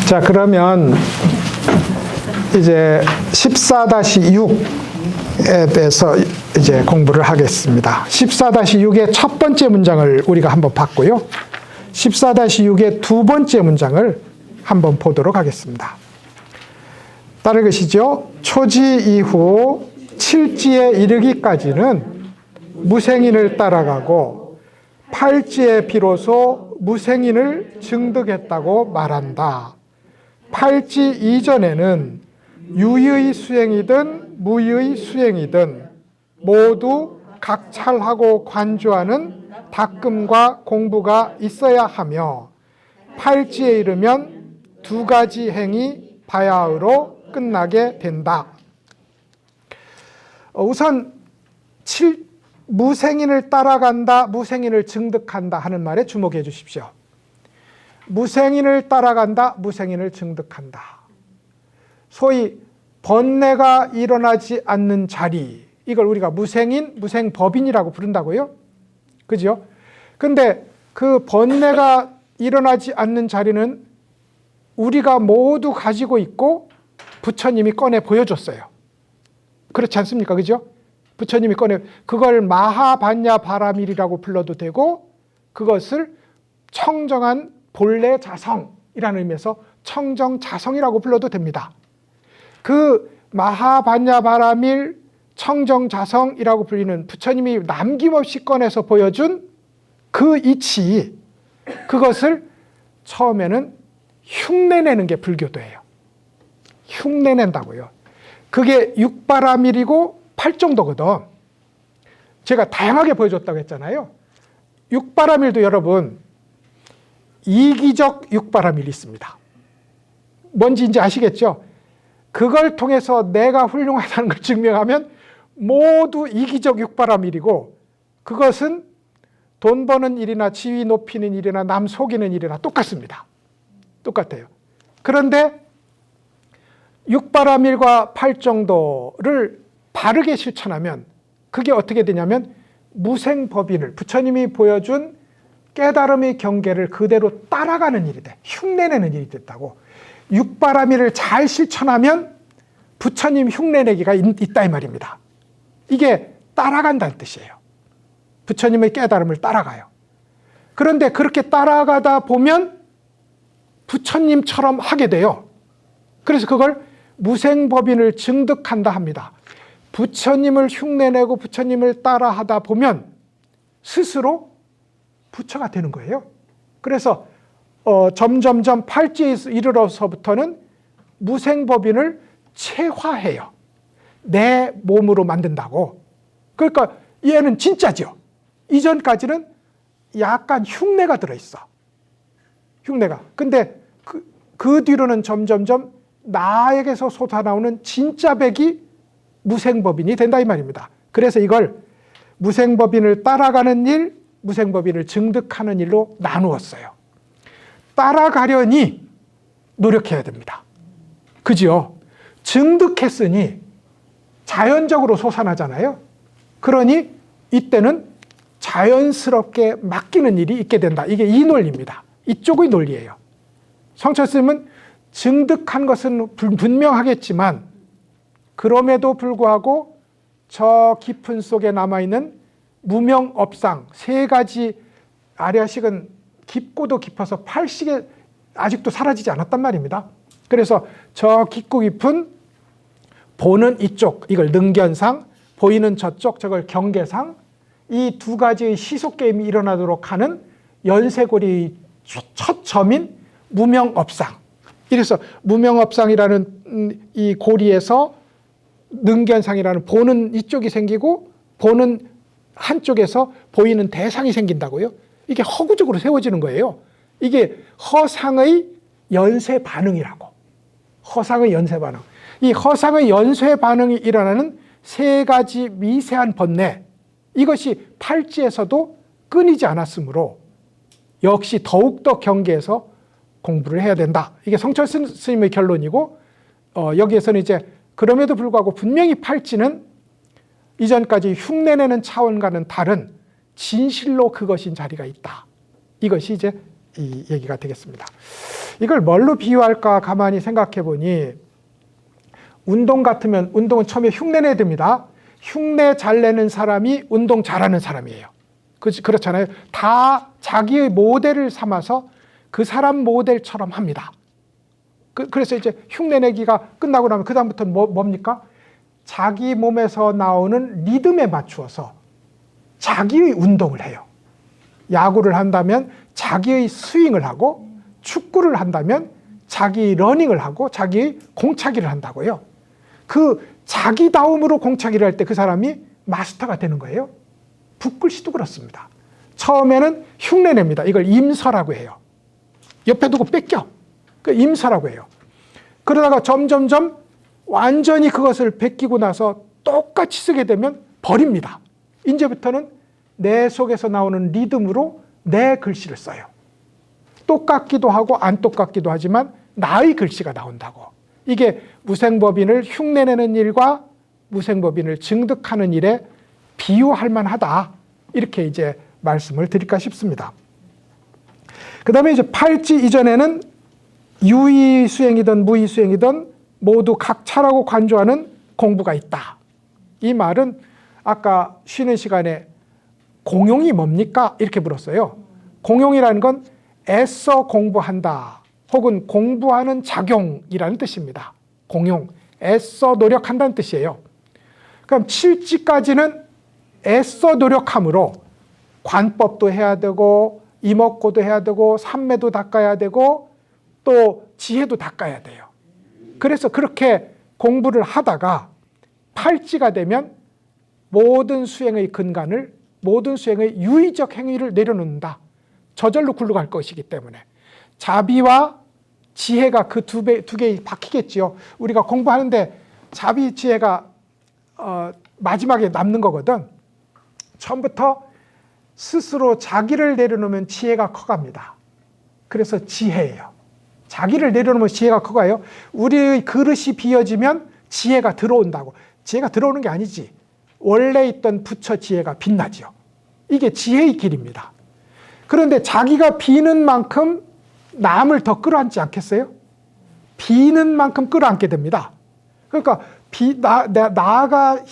자, 그러면 이제 14-6에 대해서 이제 공부를 하겠습니다. 14-6의 첫 번째 문장을 우리가 한번 봤고요. 14-6의 두 번째 문장을 한번 보도록 하겠습니다. 따르시죠. 초지 이후 칠지에 이르기까지는 무생인을 따라가고 팔지에 비로소 무생인을 증득했다고 말한다. 팔지 이전에는 유의 수행이든 무의 수행이든 모두 각찰하고 관주하는 닦음과 공부가 있어야 하며 팔지에 이르면 두 가지 행이 바야흐로 끝나게 된다. 우선 무생인을 따라간다, 무생인을 증득한다 하는 말에 주목해 주십시오. 무생인을 따라간다, 무생인을 증득한다. 소위 번뇌가 일어나지 않는 자리, 이걸 우리가 무생인, 무생법인이라고 부른다고요. 그죠? 근데 그 번뇌가 일어나지 않는 자리는 우리가 모두 가지고 있고 부처님이 꺼내 보여줬어요. 그렇지 않습니까? 그죠? 부처님이 그걸 마하반야 바라밀이라고 불러도 되고, 그것을 청정한 본래 자성이라는 의미에서 청정자성이라고 불러도 됩니다. 그 마하반야 바라밀 청정자성이라고 불리는 부처님이 남김없이 꺼내서 보여준 그 이치, 그것을 처음에는 흉내내는 게 불교도예요. 흉내낸다고요. 그게 6바라밀이고 8정도거든. 제가 다양하게 보여줬다고 했잖아요. 6바라밀도 여러분 이기적 6바라밀이 있습니다. 뭔지 이제 아시겠죠? 그걸 통해서 내가 훌륭하다는 걸 증명하면 모두 이기적 6바라밀이고, 그것은 돈 버는 일이나 지위 높이는 일이나 남 속이는 일이나 똑같습니다. 똑같아요. 그런데 6바라밀과 8정도를 바르게 실천하면 그게 어떻게 되냐면 무생법인을, 부처님이 보여준 깨달음의 경계를 그대로 따라가는 일이 돼. 흉내내는 일이 됐다고. 6바라밀을 잘 실천하면 부처님 흉내내기가 있다 이 말입니다. 이게 따라간다는 뜻이에요. 부처님의 깨달음을 따라가요. 그런데 그렇게 따라가다 보면 부처님처럼 하게 돼요. 그래서 그걸 무생법인을 증득한다 합니다. 부처님을 흉내내고 부처님을 따라하다 보면 스스로 부처가 되는 거예요. 그래서 점점점 팔지에 이르러서부터는 무생법인을 체화해요. 내 몸으로 만든다고. 그러니까 얘는 진짜죠. 이전까지는 약간 흉내가 들어있어. 흉내가. 근데 그 뒤로는 점점점 나에게서 솟아나오는 진짜 백이 무생법인이 된다 이 말입니다. 그래서 이걸 무생법인을 따라가는 일, 무생법인을 증득하는 일로 나누었어요. 따라가려니 노력해야 됩니다. 그죠? 증득했으니 자연적으로 솟아나잖아요. 그러니 이때는 자연스럽게 맡기는 일이 있게 된다. 이게 이 논리입니다. 이쪽의 논리예요. 성철스님은 증득한 것은 분명하겠지만 그럼에도 불구하고 저 깊은 속에 남아있는 무명업상 세 가지 아려식은 깊고도 깊어서 팔식에 아직도 사라지지 않았단 말입니다. 그래서 저 깊고 깊은 보는 이쪽, 이걸 능견상, 보이는 저쪽, 저걸 경계상, 이 두 가지의 시속게임이 일어나도록 하는 연쇄고리 첫 점인 무명업상. 이래서 무명업상이라는 이 고리에서 능견상이라는 보는 이쪽이 생기고 보는 한쪽에서 보이는 대상이 생긴다고요. 이게 허구적으로 세워지는 거예요. 이게 허상의 연쇄 반응이라고. 허상의 연쇄 반응. 이 허상의 연쇄 반응이 일어나는 세 가지 미세한 번뇌, 이것이 팔지에서도 끊이지 않았으므로 역시 더욱더 경계에서 공부를 해야 된다. 이게 성철 스님의 결론이고, 여기에서는 이제 그럼에도 불구하고 분명히 팔지는 이전까지 흉내내는 차원과는 다른 진실로 그것인 자리가 있다. 이것이 이제 이 얘기가 되겠습니다. 이걸 뭘로 비유할까 가만히 생각해 보니 운동 같으면 운동은 처음에 흉내내야 됩니다. 흉내 잘 내는 사람이 운동 잘하는 사람이에요. 그렇잖아요. 다 자기의 모델을 삼아서 그 사람 모델처럼 합니다. 그래서 이제 흉내내기가 끝나고 나면 그 다음부터는 뭡니까? 자기 몸에서 나오는 리듬에 맞추어서 자기의 운동을 해요. 야구를 한다면 자기의 스윙을 하고, 축구를 한다면 자기 러닝을 하고 자기의 공차기를 한다고요. 그 자기다움으로 공차기를 할 때 그 사람이 마스터가 되는 거예요. 붓글씨도 그렇습니다. 처음에는 흉내냅니다. 이걸 임서라고 해요. 옆에 두고 뺏겨. 그 임서라고 해요. 그러다가 점점점 완전히 그것을 베끼고 나서 똑같이 쓰게 되면 버립니다. 이제부터는 내 속에서 나오는 리듬으로 내 글씨를 써요. 똑같기도 하고 안 똑같기도 하지만 나의 글씨가 나온다고. 이게 무생법인을 흉내내는 일과 무생법인을 증득하는 일에 비유할 만하다. 이렇게 이제 말씀을 드릴까 싶습니다. 그 다음에 이제 팔찌 이전에는 유의 수행이든 무의 수행이든 모두 각차라고 간주하는 공부가 있다. 이 말은 아까 쉬는 시간에 공용이 뭡니까? 이렇게 물었어요. 공용이라는 건 애써 공부한다. 혹은 공부하는 작용이라는 뜻입니다. 공용, 애써 노력한다는 뜻이에요. 그럼 칠지까지는 애써 노력함으로 관법도 해야 되고 이목고도 해야 되고 삼매도 닦아야 되고 또 지혜도 닦아야 돼요. 그래서 그렇게 공부를 하다가 팔찌가 되면 모든 수행의 근간을, 모든 수행의 유의적 행위를 내려놓는다. 저절로 굴러갈 것이기 때문에 자비와 지혜가 그 두 개에 박히겠지요. 우리가 공부하는데 자비, 지혜가 마지막에 남는 거거든. 처음부터 스스로 자기를 내려놓으면 지혜가 커갑니다. 그래서 지혜예요. 자기를 내려놓으면 지혜가 커가요. 우리의 그릇이 비어지면 지혜가 들어온다고. 지혜가 들어오는 게 아니지. 원래 있던 부처 지혜가 빛나죠. 이게 지혜의 길입니다. 그런데 자기가 비는 만큼 남을 더 끌어안지 않겠어요? 비는 만큼 끌어안게 됩니다. 그러니까 나가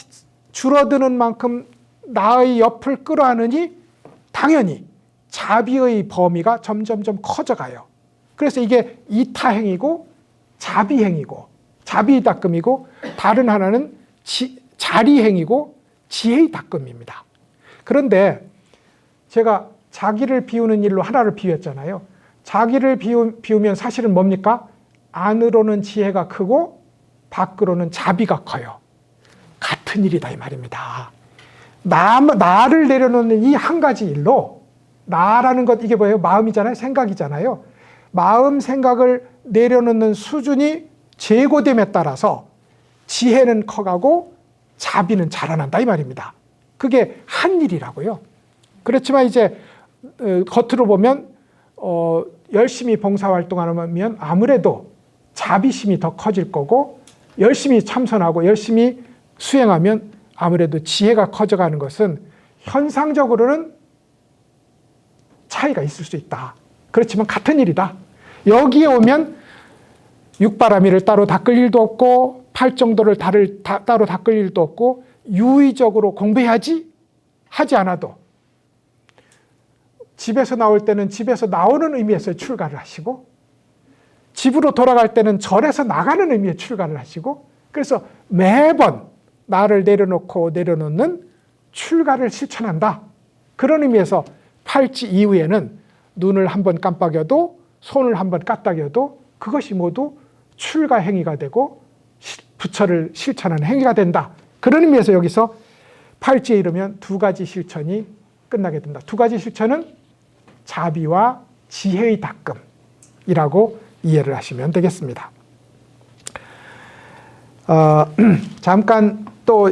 줄어드는 만큼 나의 옆을 끌어안으니 당연히 자비의 범위가 점점점 커져가요. 그래서 이게 이타행이고 자비행이고 자비의 닦음이고 다른 하나는 자리행이고 지혜의 닦음입니다. 그런데 제가 자기를 비우는 일로 하나를 비웠잖아요. 자기를 비우면 사실은 뭡니까? 안으로는 지혜가 크고 밖으로는 자비가 커요. 같은 일이다 이 말입니다. 나를 내려놓는 이 한 가지 일로, 나라는 것 이게 뭐예요? 마음이잖아요. 생각이잖아요. 마음 생각을 내려놓는 수준이 제고됨에 따라서 지혜는 커가고 자비는 자라난다 이 말입니다. 그게 한 일이라고요. 그렇지만 이제 겉으로 보면 열심히 봉사활동하면 아무래도 자비심이 더 커질 거고, 열심히 참선하고 열심히 수행하면 아무래도 지혜가 커져가는 것은 현상적으로는 차이가 있을 수 있다. 그렇지만 같은 일이다. 여기에 오면 육바라밀을 따로 닦을 일도 없고 팔정도를 따로 닦을 일도 없고 유의적으로 공부해야지 하지 않아도 집에서 나올 때는 집에서 나오는 의미에서 출가를 하시고 집으로 돌아갈 때는 절에서 나가는 의미의 출가를 하시고, 그래서 매번 나를 내려놓는 출가를 실천한다. 그런 의미에서 팔찌 이후에는 눈을 한번 깜빡여도 손을 한번 까딱여도 그것이 모두 출가 행위가 되고 부처를 실천하는 행위가 된다. 그런 의미에서 여기서 팔찌에 이르면 두 가지 실천이 끝나게 된다. 두 가지 실천은 자비와 지혜의 닦음이라고 이해를 하시면 되겠습니다. 잠깐 또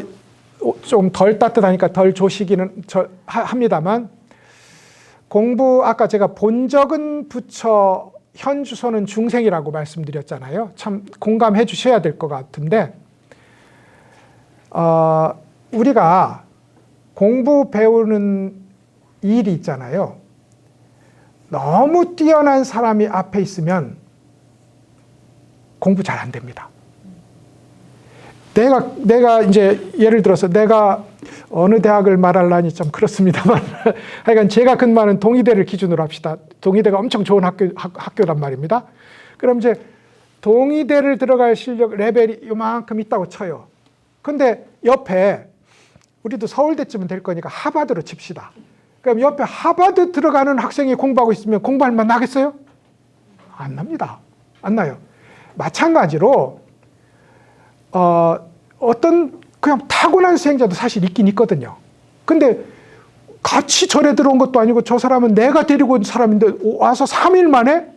좀 덜 따뜻하니까 덜 조시기는 합니다만, 공부 아까 제가 본적은 부처 현주소는 중생이라고 말씀드렸잖아요. 참 공감해 주셔야 될 것 같은데, 우리가 공부 배우는 일이 있잖아요. 너무 뛰어난 사람이 앞에 있으면 공부 잘 안 됩니다. 내가 이제 예를 들어서 내가 어느 대학을 말하려니 좀 그렇습니다만 하여간 제가 근무하는 동의대를 기준으로 합시다. 동의대가 엄청 좋은 학교란 말입니다. 그럼 이제 동의대를 들어갈 실력 레벨이 요만큼 있다고 쳐요. 근데 옆에 우리도 서울대쯤은 될 거니까 하버드로 칩시다. 그럼 옆에 하버드 들어가는 학생이 공부하고 있으면 공부할 만 나겠어요? 안 납니다. 안 나요. 마찬가지로 어떤 그냥 타고난 수행자도 사실 있긴 있거든요. 근데 같이 절에 들어온 것도 아니고 저 사람은 내가 데리고 온 사람인데 와서 3일 만에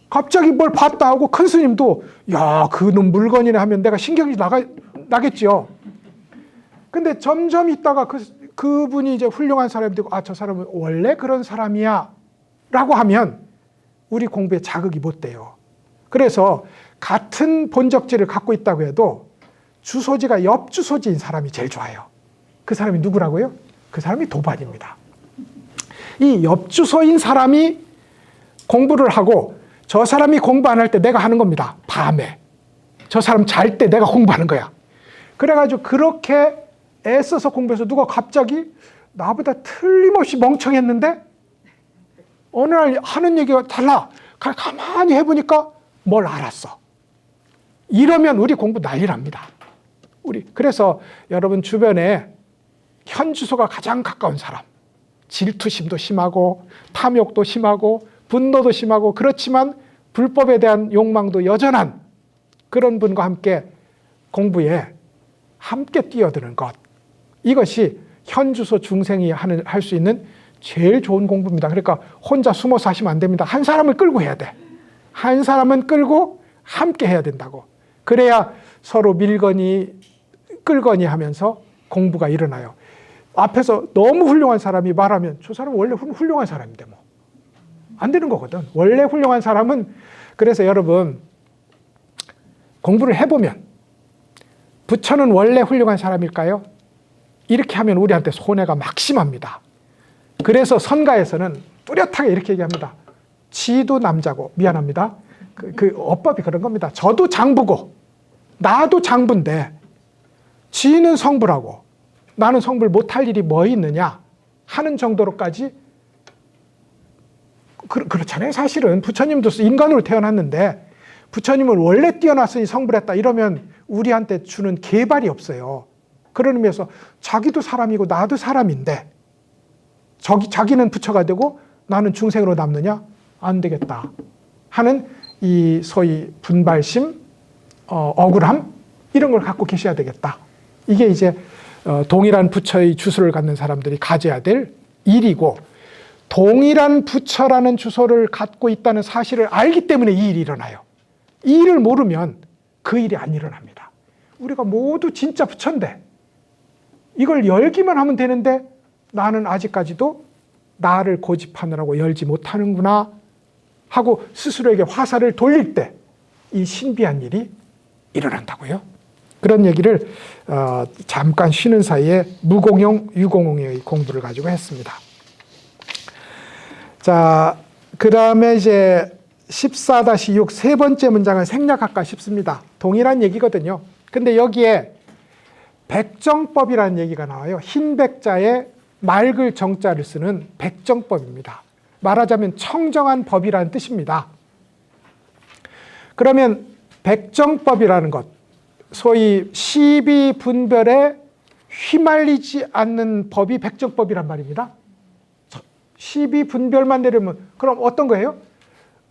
갑자기 뭘 봤다 하고 큰 스님도 야, 그놈 물건이네 하면 내가 신경이 나겠죠. 근데 점점 있다가 그분이 이제 훌륭한 사람이 되고 아, 저 사람은 원래 그런 사람이야 라고 하면 우리 공부에 자극이 못 돼요. 그래서 같은 본적지를 갖고 있다고 해도 주소지가 옆 주소지인 사람이 제일 좋아요. 그 사람이 누구라고요? 그 사람이 도반입니다. 이 옆 주소인 사람이 공부를 하고 저 사람이 공부 안 할 때 내가 하는 겁니다. 밤에. 저 사람 잘 때 내가 공부하는 거야. 그래가지고 그렇게 애써서 공부해서 누가 갑자기 나보다 틀림없이 멍청했는데 어느 날 하는 얘기가 달라. 가만히 해보니까 뭘 알았어. 이러면 우리 공부 난리 납니다. 그래서 여러분 주변에 현 주소가 가장 가까운 사람, 질투심도 심하고 탐욕도 심하고 분노도 심하고 그렇지만 불법에 대한 욕망도 여전한 그런 분과 함께 공부에 함께 뛰어드는 것. 이것이 현주소 중생이 할 수 있는 제일 좋은 공부입니다. 그러니까 혼자 숨어서 하시면 안 됩니다. 한 사람을 끌고 해야 돼. 한 사람은 끌고 함께 해야 된다고. 그래야 서로 밀거니 끌거니 하면서 공부가 일어나요. 앞에서 너무 훌륭한 사람이 말하면 저 사람은 원래 훌륭한 사람인데 뭐. 안 되는 거거든. 원래 훌륭한 사람은. 그래서 여러분 공부를 해보면 부처는 원래 훌륭한 사람일까요? 이렇게 하면 우리한테 손해가 막심합니다. 그래서 선가에서는 뚜렷하게 이렇게 얘기합니다. 지도 남자고 미안합니다. 그 어법이 그런 겁니다. 저도 장부고 나도 장부인데 지는 성부라고 나는 성부를 못할 일이 뭐 있느냐 하는 정도로까지 그렇잖아요. 사실은 부처님도 인간으로 태어났는데 부처님은 원래 뛰어났으니 성불 했다 이러면 우리한테 주는 계발이 없어요. 그런 의미에서 자기도 사람이고 나도 사람인데 자기는 부처가 되고 나는 중생으로 남느냐? 안 되겠다 하는 이 소위 분발심, 억울함 이런 걸 갖고 계셔야 되겠다. 이게 이제 동일한 부처의 주소를 갖는 사람들이 가져야 될 일이고 동일한 부처라는 주소를 갖고 있다는 사실을 알기 때문에 이 일이 일어나요. 이 일을 모르면 그 일이 안 일어납니다. 우리가 모두 진짜 부처인데 이걸 열기만 하면 되는데 나는 아직까지도 나를 고집하느라고 열지 못하는구나 하고 스스로에게 화살을 돌릴 때 이 신비한 일이 일어난다고요. 그런 얘기를 잠깐 쉬는 사이에 무공용, 유공용의 공부를 가지고 했습니다. 자, 그 다음에 이제 14-6 세 번째 문장은 생략할까 싶습니다. 동일한 얘기거든요. 근데 여기에 백정법이라는 얘기가 나와요. 흰 백자에 맑을 정자를 쓰는 백정법입니다. 말하자면 청정한 법이라는 뜻입니다. 그러면 백정법이라는 것, 소위 시비분별에 휘말리지 않는 법이 백정법이란 말입니다. 시비분별만 내려면 그럼 어떤 거예요?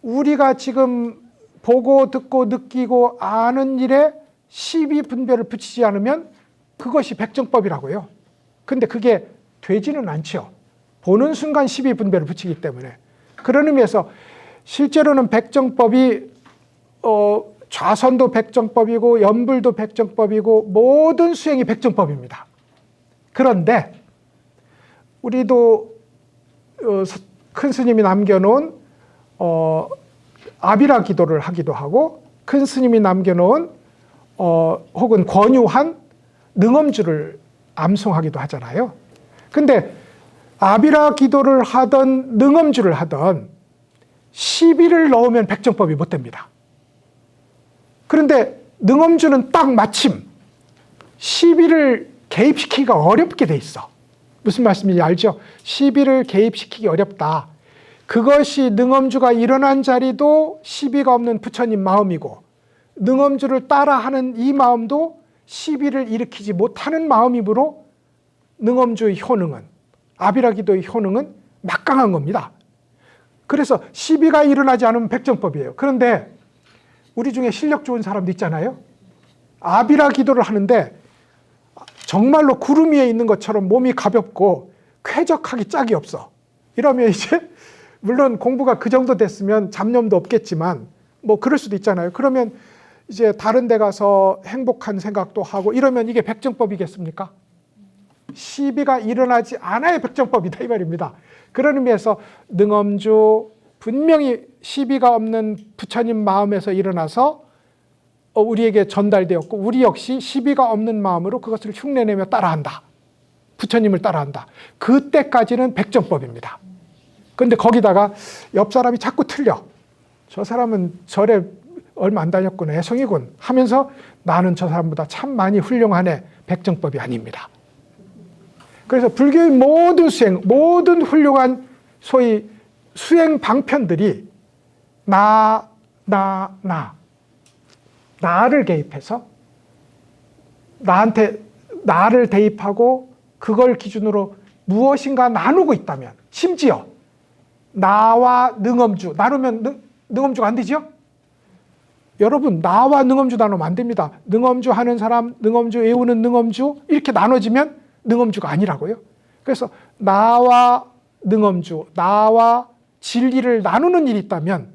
우리가 지금 보고 듣고 느끼고 아는 일에 시비분별을 붙이지 않으면 그것이 백정법이라고요. 근데 그게 되지는 않죠. 보는 순간 시비분별을 붙이기 때문에. 그런 의미에서 실제로는 백정법이 좌선도 백정법이고 연불도 백정법이고 모든 수행이 백정법입니다. 그런데 우리도 큰 스님이 남겨놓은 아비라 기도를 하기도 하고 큰 스님이 남겨놓은 혹은 권유한 능엄주를 암송하기도 하잖아요. 근데 아비라 기도를 하던 능엄주를 하던 시비를 넣으면 백정법이 못 됩니다. 그런데 능엄주는 딱 마침 시비를 개입시키기가 어렵게 돼 있어. 무슨 말씀인지 알죠? 시비를 개입시키기 어렵다. 그것이 능엄주가 일어난 자리도 시비가 없는 부처님 마음이고, 능엄주를 따라하는 이 마음도 시비를 일으키지 못하는 마음이므로 능엄주의 효능은, 아비라 기도의 효능은 막강한 겁니다. 그래서 시비가 일어나지 않으면 백정법이에요. 그런데 우리 중에 실력 좋은 사람도 있잖아요. 아비라 기도를 하는데 정말로 구름 위에 있는 것처럼 몸이 가볍고 쾌적하기 짝이 없어. 이러면 이제 물론 공부가 그 정도 됐으면 잡념도 없겠지만 뭐 그럴 수도 있잖아요. 그러면 이제 다른 데 가서 행복한 생각도 하고 이러면 이게 백정법이겠습니까? 시비가 일어나지 않아야 백정법이다 이 말입니다. 그런 의미에서 능엄주 분명히 시비가 없는 부처님 마음에서 일어나서 우리에게 전달되었고, 우리 역시 시비가 없는 마음으로 그것을 흉내내며 따라한다. 부처님을 따라한다. 그때까지는 백정법입니다. 그런데 거기다가 옆 사람이 자꾸 틀려. 저 사람은 절에 얼마 안 다녔구나, 애송이군 하면서 나는 저 사람보다 참 많이 훌륭하네. 백정법이 아닙니다. 그래서 불교의 모든 수행, 모든 훌륭한 소위 수행 방편들이 나를 개입해서 나한테 나를 대입하고 그걸 기준으로 무엇인가 나누고 있다면, 심지어 나와 능엄주 나누면 능엄주가 안 되죠? 여러분, 나와 능엄주 나누면 안 됩니다. 능엄주 하는 사람, 능엄주 외우는 능엄주 이렇게 나눠지면 능엄주가 아니라고요. 그래서 나와 능엄주, 나와 진리를 나누는 일이 있다면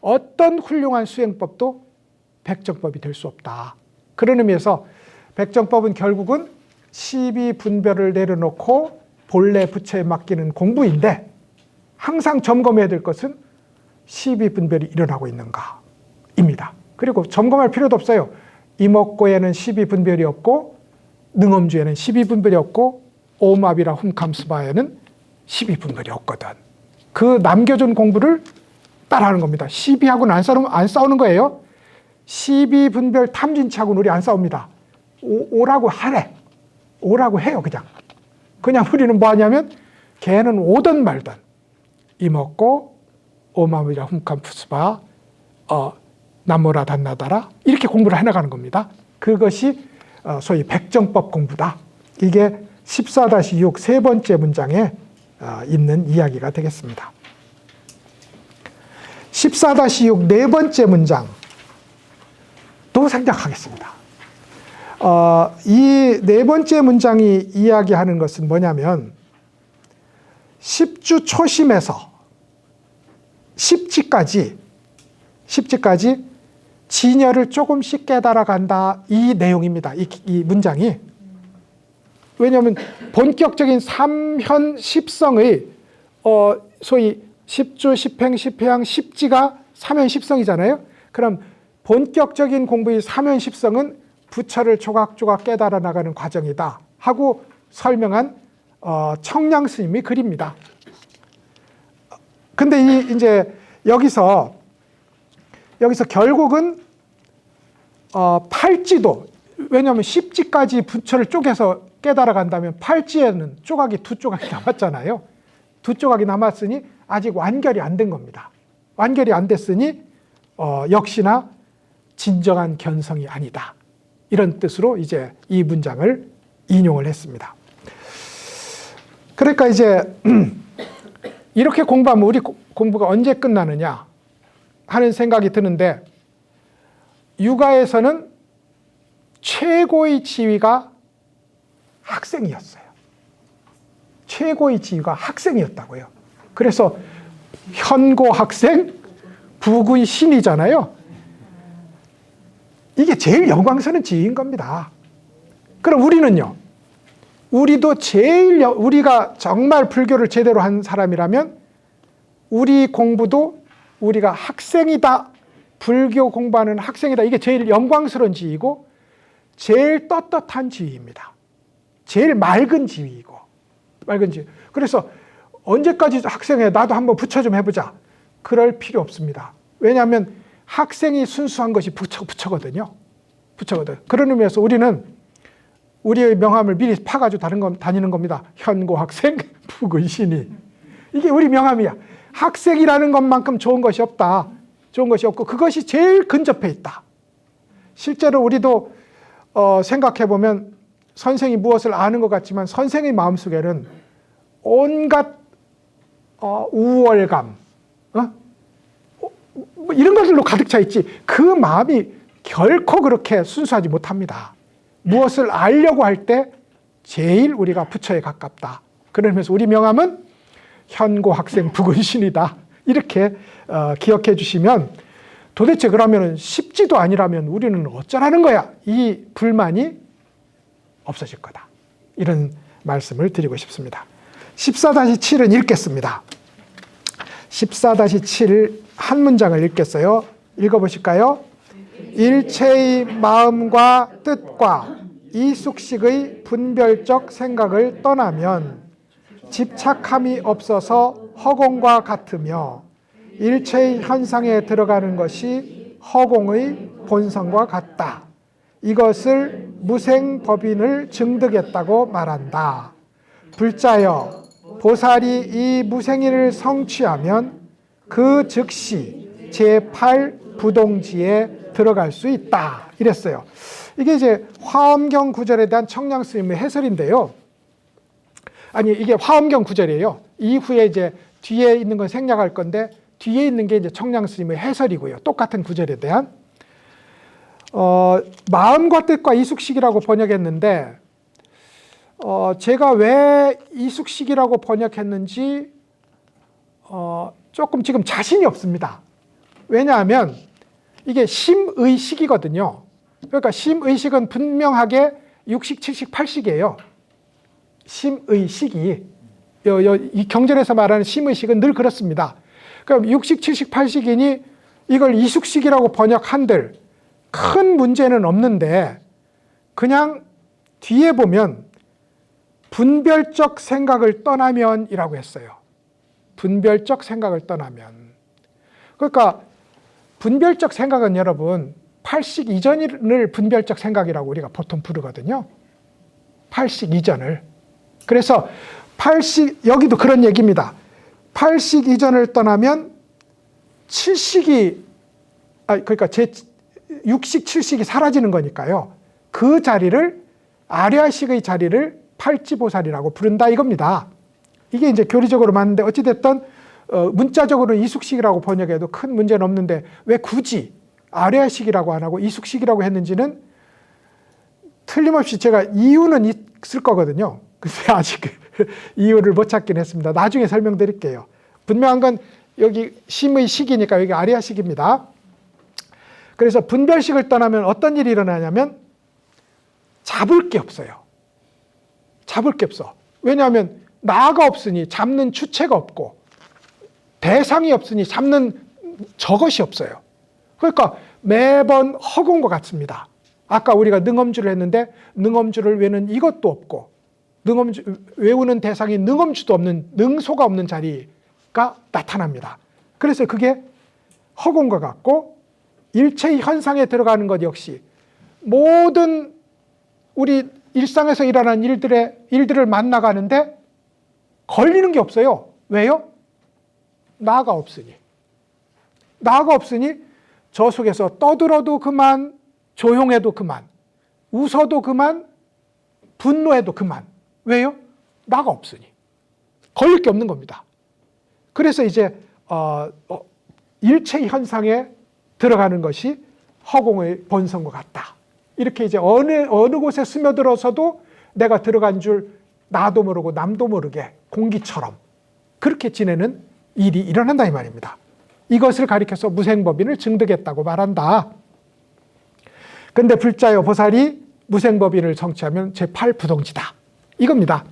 어떤 훌륭한 수행법도 백정법이 될 수 없다. 그런 의미에서 백정법은 결국은 시비 분별을 내려놓고 본래 부처에 맡기는 공부인데, 항상 점검해야 될 것은 시비 분별이 일어나고 있는가입니다. 그리고 점검할 필요도 없어요. 이목고에는 시비 분별이 없고, 능엄주에는 시비 분별이 없고, 오마비라 훔캄스바에는 시비 분별이 없거든. 그 남겨준 공부를 따라하는 겁니다. 시비하고는 안 싸우는 거예요. 시비 분별 탐진치하고는 우리 안 싸웁니다. 오라고 하래. 오라고 해요, 그냥 우리는 뭐 하냐면, 걔는 오든 말든 이먹고 오마미라 훔캄푸스바 나모라 단나다라 이렇게 공부를 해나가는 겁니다. 그것이 소위 백정법 공부다. 이게 14-6 세 번째 문장에 있는 이야기가 되겠습니다. 14-6 네 번째 문장 또 생략하겠습니다. 이 네 번째 문장이 이야기하는 것은 뭐냐면, 10주 초심에서 10지까지 진여를 조금씩 깨달아간다, 이 내용입니다. 이 문장이. 왜냐하면 본격적인 삼현 십성의 소위 10주, 10행, 10회양, 10지가 삼현 십성이잖아요. 그럼 본격적인 공부의 삼현 십성은 부처를 조각조각 깨달아 나가는 과정이다 하고 설명한 청량 스님의 글입니다. 근데 이제 여기서 결국은 팔지도, 왜냐하면 10지까지 부처를 쪼개서 깨달아 간다면 팔지에는 조각이 두 조각이 남았잖아요. 두 조각이 남았으니 아직 완결이 안 된 겁니다. 완결이 안 됐으니 역시나 진정한 견성이 아니다. 이런 뜻으로 이제 이 문장을 인용을 했습니다. 그러니까 이제 이렇게 공부하면 우리 공부가 언제 끝나느냐 하는 생각이 드는데, 육아에서는 최고의 지위가 학생이었어요. 최고의 지위가 학생이었다고요. 그래서 현고 학생, 부의 신이잖아요. 이게 제일 영광스러운 지위인 겁니다. 그럼 우리는요? 우리도 우리가 정말 불교를 제대로 한 사람이라면 우리 공부도 우리가 학생이다, 불교 공부하는 학생이다, 이게 제일 영광스러운 지위이고 제일 떳떳한 지위입니다. 제일 맑은 지위이고, 맑은 지위. 그래서 언제까지 학생회 나도 한번 부처 좀 해보자. 그럴 필요 없습니다. 왜냐하면 학생이 순수한 것이 부처거든요. 부처거든. 그런 의미에서 우리는 우리의 명함을 미리 파가지고 다니는 겁니다. 현고 학생 부근신이. 이게 우리 명함이야. 학생이라는 것만큼 좋은 것이 없다. 좋은 것이 없고 그것이 제일 근접해 있다. 실제로 우리도 생각해보면 선생이 무엇을 아는 것 같지만 선생의 마음속에는 온갖 우월감 뭐 이런 것들로 가득 차 있지 그 마음이 결코 그렇게 순수하지 못합니다. 무엇을 알려고 할 때 제일 우리가 부처에 가깝다. 그러면서 우리 명함은 현고 학생 부근신이다. 이렇게 기억해 주시면 도대체 그러면 십지도 아니라면 우리는 어쩌라는 거야. 이 불만이 없어질 거다. 이런 말씀을 드리고 싶습니다. 14-7은 읽겠습니다. 14-7 한 문장을 읽겠어요. 읽어보실까요? 일체의 마음과 뜻과 이숙식의 분별적 생각을 떠나면 집착함이 없어서 허공과 같으며 일체의 현상에 들어가는 것이 허공의 본성과 같다. 이것을 무생법인을 증득했다고 말한다. 불자여 보살이 이 무생일을 성취하면 그 즉시 제8부동지에 들어갈 수 있다. 이랬어요. 이게 이제 화엄경 구절에 대한 청량 스님의 해설인데요. 아니 이게 화엄경 구절이에요. 이후에 이제 뒤에 있는 건 생략할 건데 뒤에 있는 게 이제 청량 스님의 해설이고요. 똑같은 구절에 대한 마음과 뜻과 이숙식이라고 번역했는데 제가 왜 이숙식이라고 번역했는지 조금 지금 자신이 없습니다. 왜냐하면 이게 심의식이거든요. 그러니까 심의식은 분명하게 6식, 7식, 8식이에요. 심의식이 이 경전에서 말하는 심의식은 늘 그렇습니다. 그럼 6식, 7식, 8식이니 이걸 이숙식이라고 번역한들 큰 문제는 없는데 그냥 뒤에 보면 분별적 생각을 떠나면이라고 했어요. 분별적 생각을 떠나면. 그러니까 분별적 생각은 여러분 8식 이전을 분별적 생각이라고 우리가 보통 부르거든요. 8식 이전을. 그래서 8식 여기도 그런 얘기입니다. 8식 이전을 떠나면 7식이 그러니까 6식, 7식이 사라지는 거니까요. 그 자리를 아랴식의 자리를 팔지보살이라고 부른다 이겁니다. 이게 이제 교리적으로 맞는데 어찌됐든 문자적으로는 이숙식이라고 번역해도 큰 문제는 없는데 왜 굳이 아랴식이라고 안 하고 이숙식이라고 했는지는 틀림없이 제가 이유는 있을 거거든요. 근데 아직 이유를 못 찾긴 했습니다. 나중에 설명드릴게요. 분명한 건 여기 심의 식이니까 여기 아랴식입니다. 그래서 분별식을 떠나면 어떤 일이 일어나냐면 잡을 게 없어요. 잡을 게 없어. 왜냐하면 나가 없으니 잡는 주체가 없고 대상이 없으니 잡는 저것이 없어요. 그러니까 매번 허공과 같습니다. 아까 우리가 능엄주를 했는데 능엄주를 외는 이것도 없고 외우는 대상이 능엄주도 없는 능소가 없는 자리가 나타납니다. 그래서 그게 허공과 같고 일체의 현상에 들어가는 것 역시 모든 우리 일상에서 일어나는 일들을 만나가는데 걸리는 게 없어요. 왜요? 나가 없으니. 나가 없으니 저 속에서 떠들어도 그만, 조용해도 그만, 웃어도 그만, 분노해도 그만. 왜요? 나가 없으니. 걸릴 게 없는 겁니다. 그래서 이제 일체 현상에 들어가는 것이 허공의 본성과 같다. 이렇게 이제 어느 곳에 스며들어서도 내가 들어간 줄 나도 모르고 남도 모르게 공기처럼 그렇게 지내는 일이 일어난다 이 말입니다. 이것을 가리켜서 무생법인을 증득했다고 말한다. 근데 불자여 보살이 무생법인을 성취하면 제8부동지다. 이겁니다.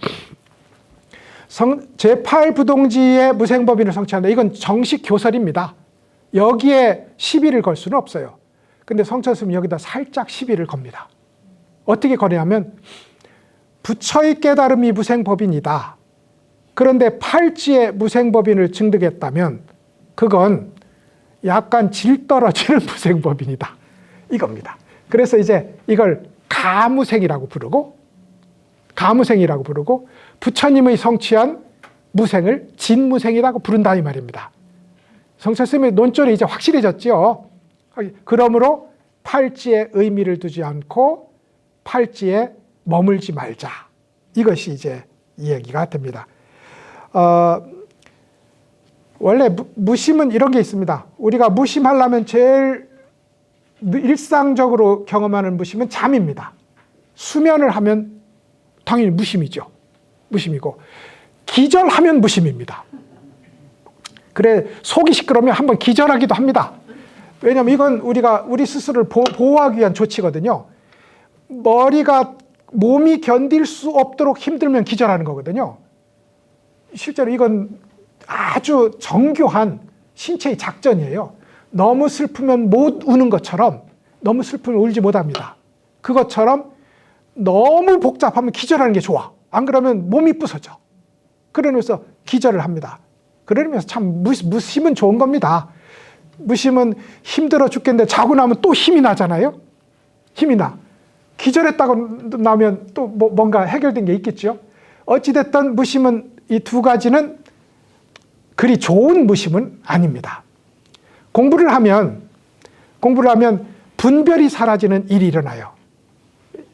제8부동지의 무생법인을 성취한다. 이건 정식 교설입니다. 여기에 시비를 걸 수는 없어요. 근데 성철스님은 여기다 살짝 시비를 겁니다. 어떻게 거냐면 부처의 깨달음이 무생법인이다. 그런데 팔찌에 무생법인을 증득했다면 그건 약간 질 떨어지는 무생법인이다. 이겁니다. 그래서 이제 이걸 가무생이라고 부르고 부처님의 성취한 무생을 진무생이라고 부른다 이 말입니다. 성철스님의 논조는 이제 확실해졌죠. 그러므로 팔찌에 의미를 두지 않고 팔찌에 머물지 말자. 이것이 이제 이 얘기가 됩니다. 원래 무심은 이런 게 있습니다. 우리가 무심하려면 제일 일상적으로 경험하는 무심은 잠입니다. 수면을 하면 당연히 무심이죠. 무심이고 기절하면 무심입니다. 그래 속이 시끄러우면 한번 기절하기도 합니다. 왜냐하면 이건 우리 스스로를 보호하기 위한 조치거든요. 몸이 견딜 수 없도록 힘들면 기절하는 거거든요. 실제로 이건 아주 정교한 신체의 작전이에요. 너무 슬프면 못 우는 것처럼 너무 슬프면 울지 못합니다. 그것처럼 너무 복잡하면 기절하는 게 좋아. 안 그러면 몸이 부서져. 그러면서 기절을 합니다. 그러면서 참 무심은 좋은 겁니다. 무심은 힘들어 죽겠는데 자고 나면 또 힘이 나잖아요. 힘이 나. 기절했다고 나면 또 뭔가 해결된 게 있겠죠. 어찌됐든 무심은 이 두 가지는 그리 좋은 무심은 아닙니다. 공부를 하면 분별이 사라지는 일이 일어나요.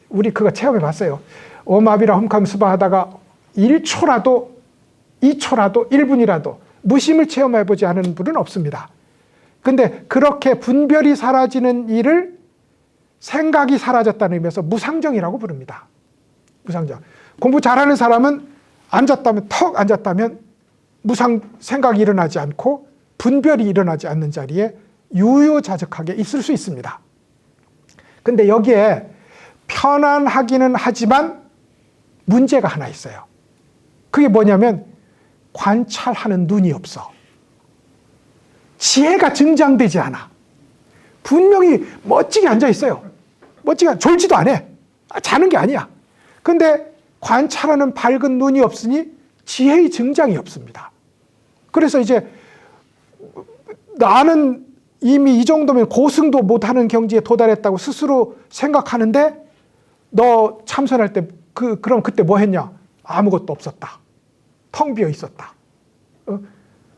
우리 그거 체험해 봤어요. 오마비라 홈캄 수바하다가 1초라도 2초라도 1분이라도 무심을 체험해 보지 않은 분은 없습니다. 근데 그렇게 분별이 사라지는 일을 생각이 사라졌다는 의미에서 무상정이라고 부릅니다. 무상정. 공부 잘하는 사람은 턱 앉았다면 생각이 일어나지 않고 분별이 일어나지 않는 자리에 유유자적하게 있을 수 있습니다. 근데 여기에 편안하기는 하지만 문제가 하나 있어요. 그게 뭐냐면 관찰하는 눈이 없어. 지혜가 증장되지 않아. 분명히 멋지게 앉아 있어요. 졸지도 않아. 자는 게 아니야. 근데 관찰하는 밝은 눈이 없으니 지혜의 증장이 없습니다. 그래서 이제 나는 이미 이 정도면 고승도 못하는 경지에 도달했다고 스스로 생각하는데 너 참선할 때 그럼 그때 뭐 했냐? 아무것도 없었다. 텅 비어 있었다.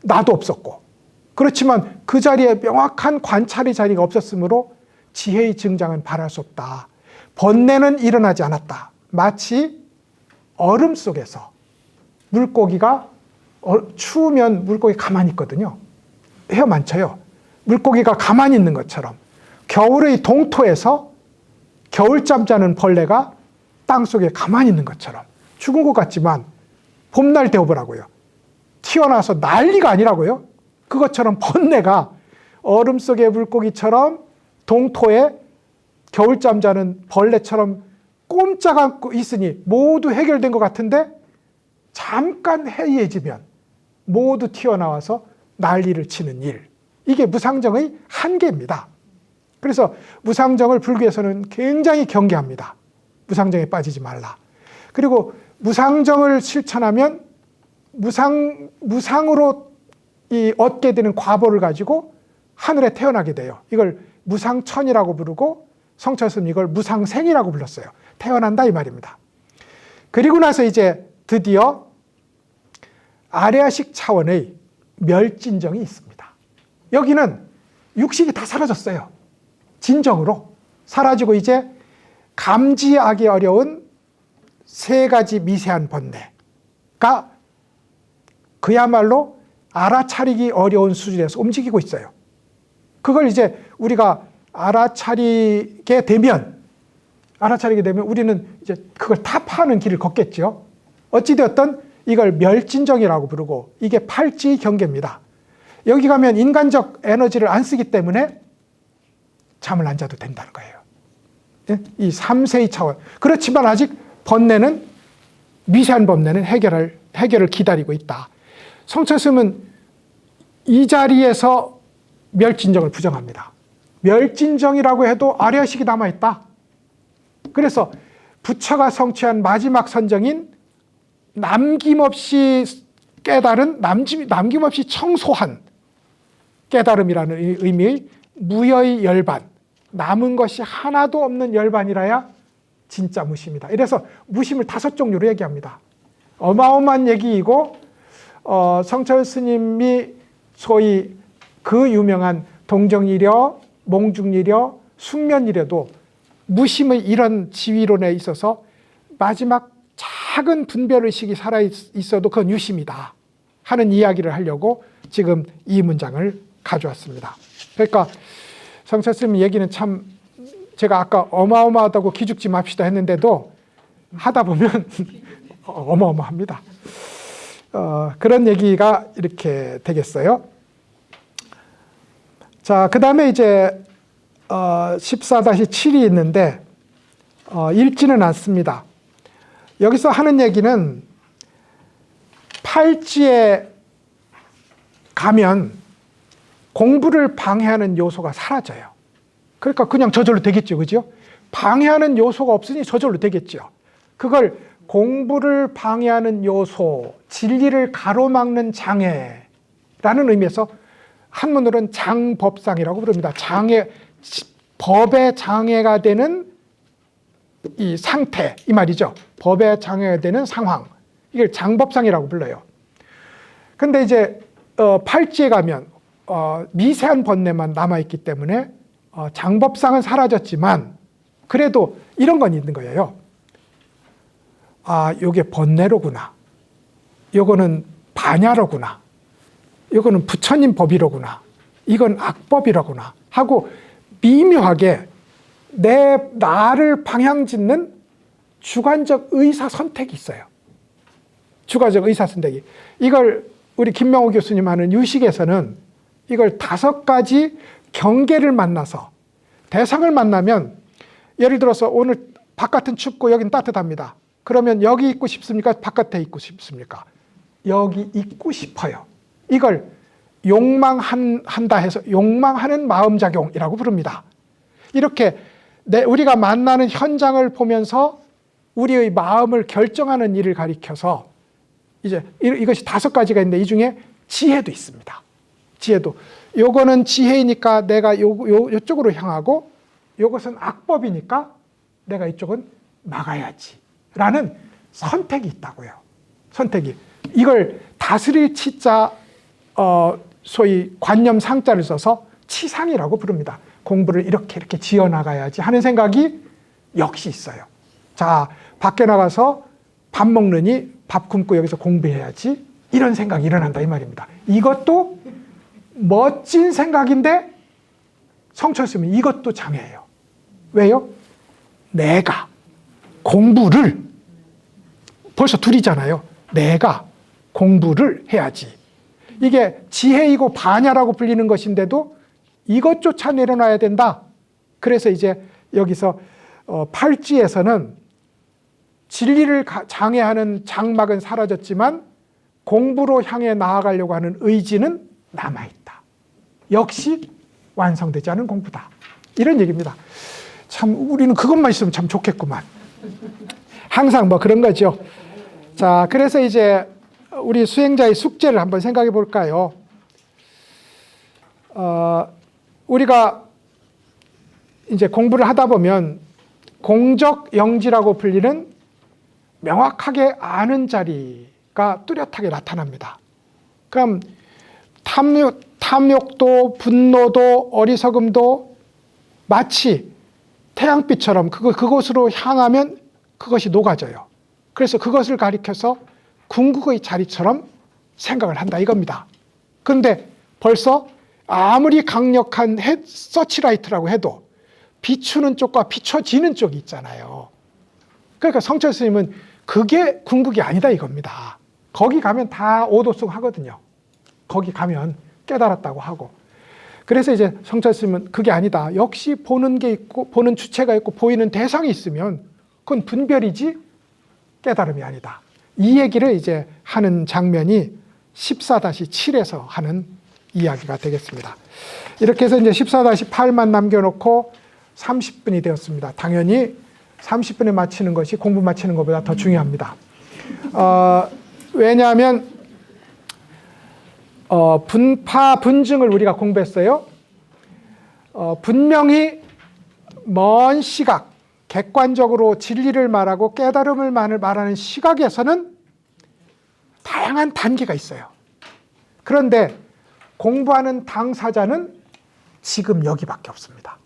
나도 없었고. 그렇지만 그 자리에 명확한 관찰의 자리가 없었으므로 지혜의 증장은 바랄 수 없다. 번뇌는 일어나지 않았다. 마치 얼음 속에서 물고기가 추우면 물고기 가만히 있거든요. 헤엄안쳐요. 물고기가 가만히 있는 것처럼 겨울의 동토에서 겨울잠 자는 벌레가 땅속에 가만히 있는 것처럼 죽은 것 같지만 봄날 되어보라고요. 튀어나와서 난리가 아니라고요. 그것처럼 번뇌가 얼음 속의 물고기처럼 동토에 겨울잠 자는 벌레처럼 꼼짝 않고 있으니 모두 해결된 것 같은데 잠깐 해이해지면 모두 튀어나와서 난리를 치는 일. 이게 무상정의 한계입니다. 그래서 무상정을 불교에서는 굉장히 경계합니다. 무상정에 빠지지 말라. 그리고 무상정을 실천하면 무상으로 얻게 되는 과보를 가지고 하늘에 태어나게 돼요. 이걸 무상천이라고 부르고 성철스는 이걸 무상생이라고 불렀어요. 태어난다 이 말입니다. 그리고 나서 이제 드디어 아레아식 차원의 멸진정이 있습니다. 여기는 육식이 다 사라졌어요. 진정으로 사라지고 이제 감지하기 어려운 세 가지 미세한 번뇌가 그야말로 알아차리기 어려운 수준에서 움직이고 있어요. 그걸 이제 우리가 알아차리게 되면 우리는 이제 그걸 타파하는 길을 걷겠죠. 어찌되었든 이걸 멸진정이라고 부르고 이게 팔찌 경계입니다. 여기 가면 인간적 에너지를 안 쓰기 때문에 잠을 안 자도 된다는 거예요. 이 3세의 차원. 그렇지만 아직 번뇌는 미세한 번뇌는 해결을 기다리고 있다. 성철스님은 이 자리에서 멸진정을 부정합니다. 멸진정이라고 해도 아레아식이 남아있다. 그래서 부처가 성취한 마지막 선정인 남김없이 깨달은 남김없이 청소한 깨달음이라는 의미의 무여의 열반, 남은 것이 하나도 없는 열반이라야 진짜 무심이다. 이래서 무심을 5종류로 얘기합니다. 어마어마한 얘기이고 성철 스님이 소위 그 유명한 동정이려, 몽중이려, 숙면이려도 무심의 이런 지위론에 있어서 마지막 작은 분별의식이 살아있어도 그건 유심이다 하는 이야기를 하려고 지금 이 문장을 가져왔습니다. 그러니까 성철 스님 얘기는 참 제가 아까 어마어마하다고 기죽지 맙시다 했는데도 하다 보면 어마어마합니다. 그런 얘기가 이렇게 되겠어요. 자, 그 다음에 이제 14-7이 있는데 읽지는 않습니다. 여기서 하는 얘기는 팔찌에 가면 공부를 방해하는 요소가 사라져요. 그러니까 그냥 저절로 되겠죠. 그죠? 방해하는 요소가 없으니 저절로 되겠죠. 그걸 공부를 방해하는 요소, 진리를 가로막는 장애라는 의미에서 한문으로는 장법상이라고 부릅니다. 법의 장애가 되는 이 상태, 이 말이죠. 법의 장애가 되는 상황. 이걸 장법상이라고 불러요. 근데 이제 팔찌에 가면 미세한 번뇌만 남아있기 때문에 장법상은 사라졌지만 그래도 이런 건 있는 거예요. 아, 요게 번뇌로구나. 요거는 반야로구나. 요거는 부처님 법이로구나. 이건 악법이로구나. 하고 미묘하게 나를 방향짓는 주관적 의사 선택이 있어요. 주관적 의사 선택이. 이걸 우리 김명호 교수님 하는 유식에서는 이걸 5가지 경계를 만나서 대상을 만나면 예를 들어서 오늘 바깥은 춥고 여긴 따뜻합니다. 그러면 여기 있고 싶습니까? 바깥에 있고 싶습니까? 여기 있고 싶어요. 이걸 욕망한다 해서 욕망하는 마음작용이라고 부릅니다. 이렇게 우리가 만나는 현장을 보면서 우리의 마음을 결정하는 일을 가리켜서 이제 이것이 5가지가 있는데 이 중에 지혜도 있습니다. 지혜도. 요거는 지혜이니까 내가 요쪽으로 향하고 요것은 악법이니까 내가 이쪽은 막아야지 라는 선택이 있다고요. 선택이. 이걸 다스릴 치자 소위 관념 상자를 써서 치상이라고 부릅니다. 공부를 이렇게 지어나가야지 하는 생각이 역시 있어요. 자, 밖에 나가서 밥 먹느니 밥 굶고 여기서 공부해야지 이런 생각이 일어난다 이 말입니다. 이것도 멋진 생각인데 성철 스님은 이것도 장애예요. 왜요? 내가 공부를 벌써 둘이잖아요. 내가 공부를 해야지. 이게 지혜이고 반야라고 불리는 것인데도 이것조차 내려놔야 된다. 그래서 이제 여기서 팔찌에서는 진리를 장애하는 장막은 사라졌지만 공부로 향해 나아가려고 하는 의지는 남아있다. 역시 완성되지 않은 공부다. 이런 얘기입니다. 참 우리는 그것만 있으면 참 좋겠구만. 항상 뭐 그런 거죠. 자, 그래서 이제 우리 수행자의 숙제를 한번 생각해 볼까요? 우리가 이제 공부를 하다 보면 공적 영지라고 불리는 명확하게 아는 자리가 뚜렷하게 나타납니다. 그럼 탐욕도 분노도 어리석음도 마치 태양빛처럼 그곳으로 향하면 그것이 녹아져요. 그래서 그것을 가리켜서 궁극의 자리처럼 생각을 한다 이겁니다. 그런데 벌써 아무리 강력한 서치라이트라고 해도 비추는 쪽과 비춰지는 쪽이 있잖아요. 그러니까 성철 스님은 그게 궁극이 아니다 이겁니다. 거기 가면 다 오도승 하거든요. 거기 가면 깨달았다고 하고. 그래서 이제 성철 스님은 그게 아니다. 역시 보는 게 있고 보는 주체가 있고 보이는 대상이 있으면 그건 분별이지 깨달음이 아니다. 이 얘기를 이제 하는 장면이 14-7에서 하는 이야기가 되겠습니다. 이렇게 해서 이제 14-8만 남겨놓고 30분이 되었습니다. 당연히 30분에 마치는 것이 공부 마치는 것보다 더 중요합니다. 왜냐하면 분파 분증을 우리가 공부했어요. 분명히 먼 시각, 객관적으로 진리를 말하고 깨달음을 말하는 시각에서는 다양한 단계가 있어요. 그런데 공부하는 당사자는 지금 여기밖에 없습니다.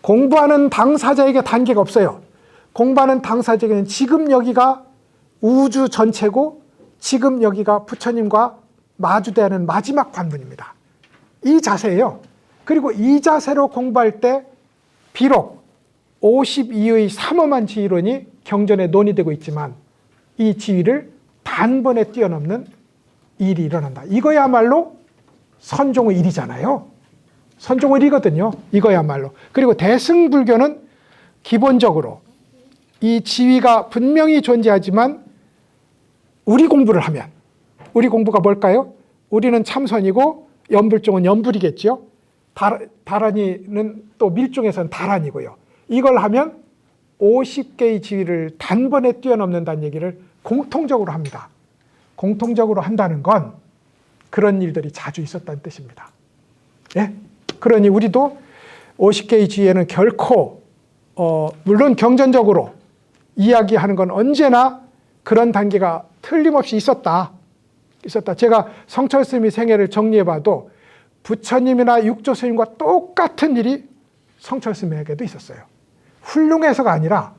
공부하는 당사자에게 단계가 없어요. 공부하는 당사자에게는 지금 여기가 우주 전체고 지금 여기가 부처님과 마주대하는 마지막 관문입니다. 이 자세예요. 그리고 이 자세로 공부할 때 비록 52의 삼엄한 지위론이 경전에 논의되고 있지만 이 지위를 단번에 뛰어넘는 일이 일어난다. 이거야말로 선종의 일이잖아요. 선종의 일이거든요. 이거야말로. 그리고 대승불교는 기본적으로 이 지위가 분명히 존재하지만 우리 공부를 하면, 우리 공부가 뭘까요? 우리는 참선이고 연불종은 연불이겠죠. 다란이는 또 밀종에서는 다란이고요. 이걸 하면 50개의 지위를 단번에 뛰어넘는다는 얘기를 공통적으로 합니다. 공통적으로 한다는 건 그런 일들이 자주 있었다는 뜻입니다. 예? 그러니 우리도 50개의 지위에는 결코 물론 경전적으로 이야기하는 건 언제나 그런 단계가 틀림없이 있었다. 제가 성철 스님의 생애를 정리해봐도 부처님이나 육조 스님과 똑같은 일이 성철 스님에게도 있었어요. 훌륭해서가 아니라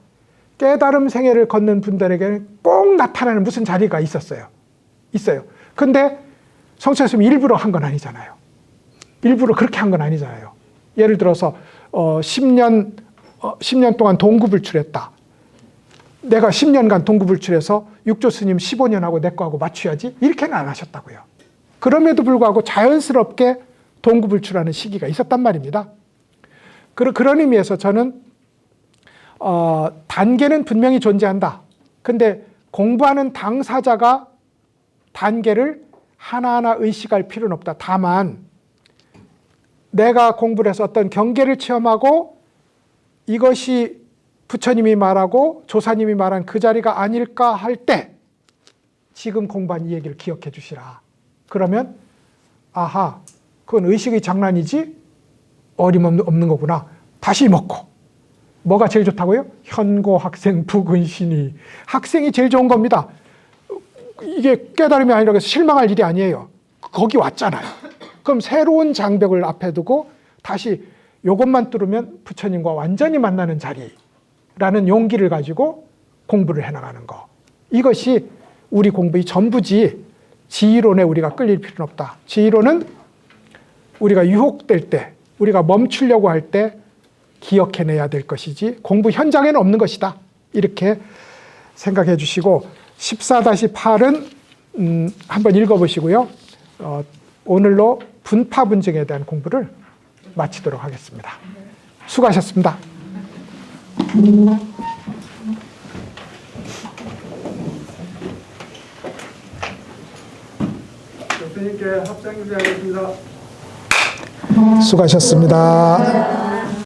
깨달음 생애를 걷는 분들에게는 꼭 나타나는 무슨 자리가 있었어요. 근데 성철 스님이 일부러 한 건 아니잖아요. 일부러 그렇게 한 건 아니잖아요. 예를 들어서 10년 동안 동구불출했다. 내가 10년간 동구불출해서 육조 스님 15년 하고 내 거하고 맞춰야지. 이렇게는 안 하셨다고요. 그럼에도 불구하고 자연스럽게 동구불출하는 시기가 있었단 말입니다. 그런 의미에서 저는 단계는 분명히 존재한다. 근데 공부하는 당사자가 단계를 하나하나 의식할 필요는 없다. 다만 내가 공부를 해서 어떤 경계를 체험하고 이것이 부처님이 말하고 조사님이 말한 그 자리가 아닐까 할 때 지금 공부한 이 얘기를 기억해 주시라. 그러면 아하, 그건 의식의 장난이지 어림없는 거구나. 다시 먹고. 뭐가 제일 좋다고요? 현고 학생 부근신이. 학생이 제일 좋은 겁니다. 이게 깨달음이 아니라고 해서 실망할 일이 아니에요. 거기 왔잖아요. 그럼 새로운 장벽을 앞에 두고 다시 이것만 뚫으면 부처님과 완전히 만나는 자리라는 용기를 가지고 공부를 해나가는 거. 이것이 우리 공부의 전부지 지휘론에 우리가 끌릴 필요는 없다. 지휘론은 우리가 유혹될 때, 우리가 멈추려고 할 때 기억해내야 될 것이지 공부 현장에는 없는 것이다. 이렇게 생각해 주시고 14-8은 한번 읽어보시고요. 오늘로 분파 분증에 대한 공부를 마치도록 하겠습니다. 수고하셨습니다. 교수님께 합장 준비하겠습니다. 수고하셨습니다.